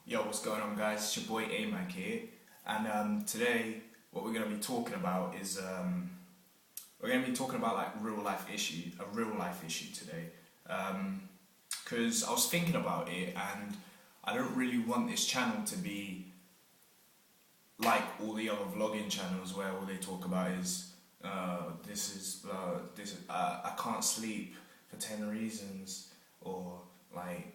Yo, what's going on, guys? It's your boy AMAC here, and today what we're gonna be talking about is we're gonna be talking about like a real life issue today. Because I was thinking about it, and I don't really want this channel to be like all the other vlogging channels where all they talk about is I can't sleep for 10 reasons, or like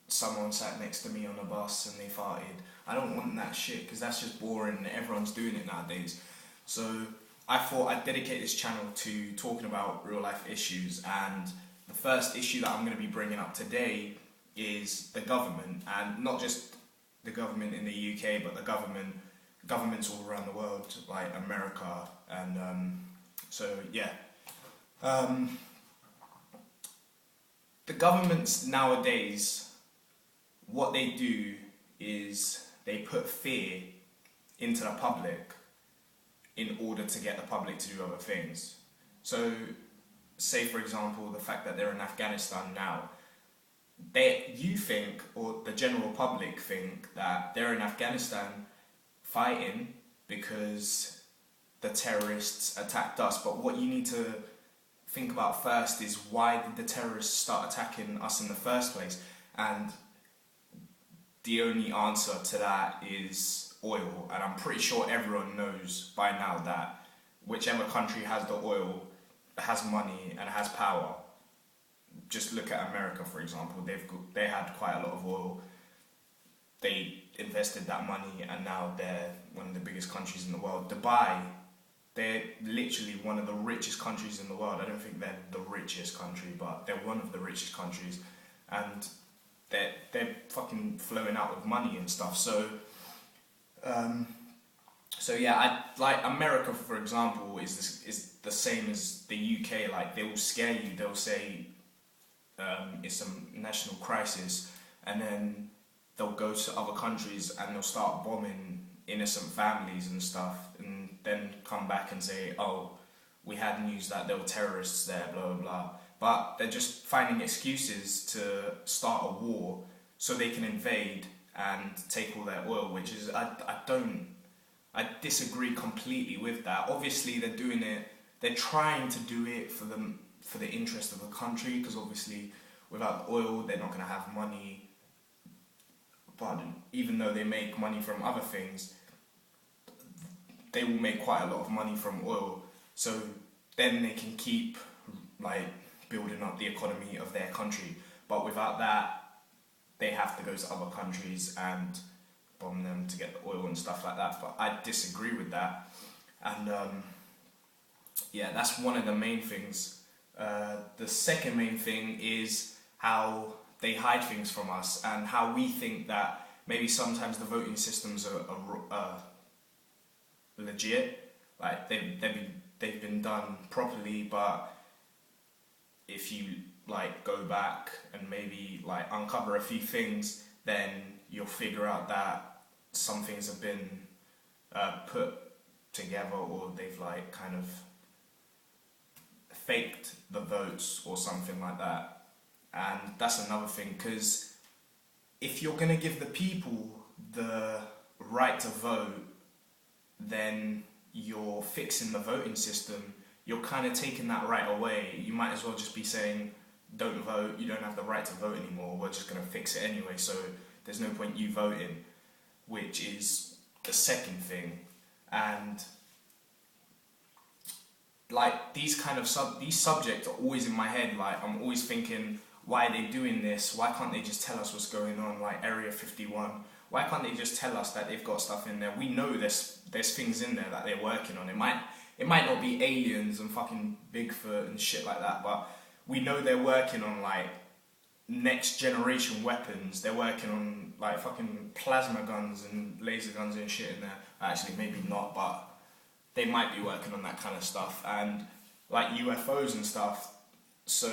someone sat next to me on a bus and they farted. I don't want that shit because that's just boring and everyone's doing it nowadays. So I thought I'd dedicate this channel to talking about real life issues, and the first issue that I'm going to be bringing up today is the government, and not just the government in the UK, but the governments all around the world, like America, and the governments nowadays, what they do is they put fear into the public in order to get the public to do other things. So, say for example, the fact that they're in Afghanistan now, you think, or the general public think, that they're in Afghanistan fighting because the terrorists attacked us. But what you need to think about first is, why did the terrorists start attacking us in the first place? And the only answer to that is oil. And I'm pretty sure everyone knows by now that whichever country has the oil has money and has power. Just look at America, for example. They had quite a lot of oil. They invested that money, and now they're one of the biggest countries in the world. Dubai, they're literally one of the richest countries in the world. I don't think they're the richest country, but they're one of the richest countries, and they're fucking flowing out with money and stuff. So yeah, like America, for example, is the same as the UK. Like, they will scare you. They'll say it's a national crisis, and then they'll go to other countries and they'll start bombing innocent families and stuff, and then come back and say, oh, we had news that there were terrorists there, blah blah blah. But they're just finding excuses to start a war so they can invade and take all their oil, which is, I disagree completely with that. Obviously they're doing it, they're trying to do it for the interest of the country, because obviously without oil they're not going to have money. But even though they make money from other things, they will make quite a lot of money from oil, so then they can keep like building up the economy of their country. But without that, they have to go to other countries and bomb them to get the oil and stuff like that. But I disagree with that, and yeah, that's one of the main things. The second main thing is how they hide things from us, and how we think that maybe sometimes the voting systems are legit, like they've been done properly. But if you like go back and maybe like uncover a few things, then you'll figure out that some things have been put together, or they've like kind of faked the votes or something like that. And that's another thing, because if you're going to give the people the right to vote, then you're fixing the voting system. You're kind of taking that right away. You might as well just be saying, don't vote, you don't have the right to vote anymore, we're just going to fix it anyway, so there's no point you voting, which is the second thing. And like these subjects are always in my head. Like, I'm always thinking, why are they doing this? Why can't they just tell us what's going on? Like Area 51, why can't they just tell us that they've got stuff in there? We know there's things in there that they're working on. It might not be aliens and fucking Bigfoot and shit like that, but we know they're working on like next generation weapons. They're working on like fucking plasma guns and laser guns and shit in there. Actually, maybe not, but they might be working on that kind of stuff, and like UFOs and stuff. So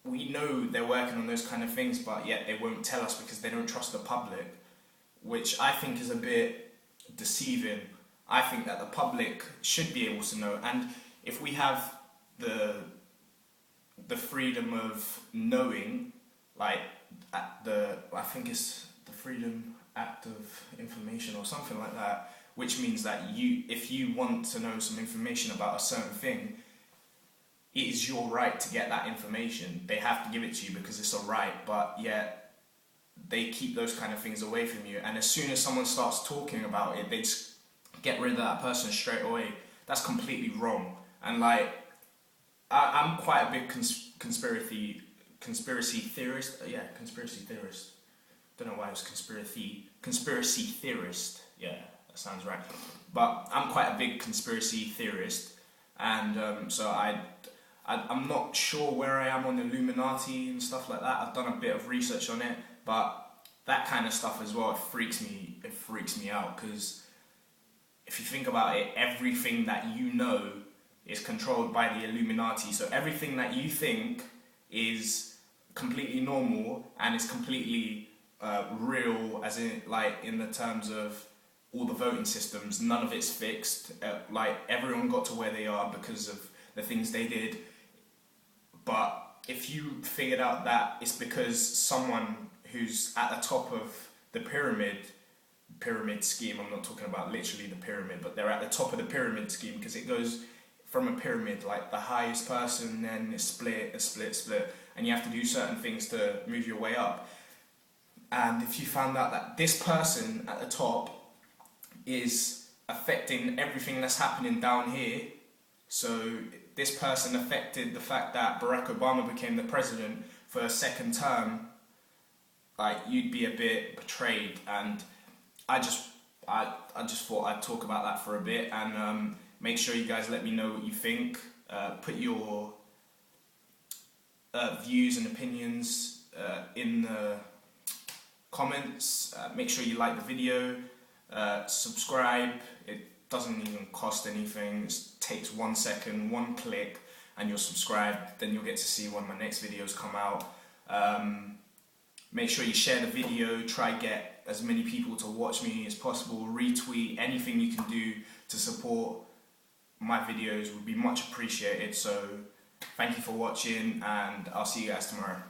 we know they're working on those kind of things, but yet they won't tell us because they don't trust the public, which I think is a bit deceiving. I think that the public should be able to know, and if we have the freedom of knowing, like I think it's the Freedom Act of Information or something like that, which means that if you want to know some information about a certain thing, it is your right to get that information. They have to give it to you because it's a right, but yet they keep those kind of things away from you. And as soon as someone starts talking about it, they just get rid of that person straight away. That's completely wrong. And like, I'm quite a big conspiracy theorist. Yeah, conspiracy theorist. Don't know why it was conspiracy theorist. Yeah, that sounds right. But I'm quite a big conspiracy theorist, and so I'm not sure where I am on the Illuminati and stuff like that. I've done a bit of research on it, but that kind of stuff as well, it freaks me out, because if you think about it, everything that you know is controlled by the Illuminati. So everything that you think is completely normal and is completely real, as in like in the terms of all the voting systems, none of it's fixed. Like everyone got to where they are because of the things they did. But if you figured out that it's because someone who's at the top of the pyramid scheme, I'm not talking about literally the pyramid, but they're at the top of the pyramid scheme, because it goes from a pyramid, like the highest person, then it's split, and you have to do certain things to move your way up. And if you found out that this person at the top is affecting everything that's happening down here, so this person affected the fact that Barack Obama became the president for a second term, like, you'd be a bit betrayed. And I just thought I'd talk about that for a bit, and make sure you guys let me know what you think. Put your views and opinions in the comments. Make sure you like the video. Subscribe. It doesn't even cost anything. It takes 1 second, one click, and you're subscribed. Then you'll get to see when my next videos come out. Make sure you share the video. Try get as many people to watch me as possible. Retweet. Anything you can do to support my videos would be much appreciated. So thank you for watching, and I'll see you guys tomorrow.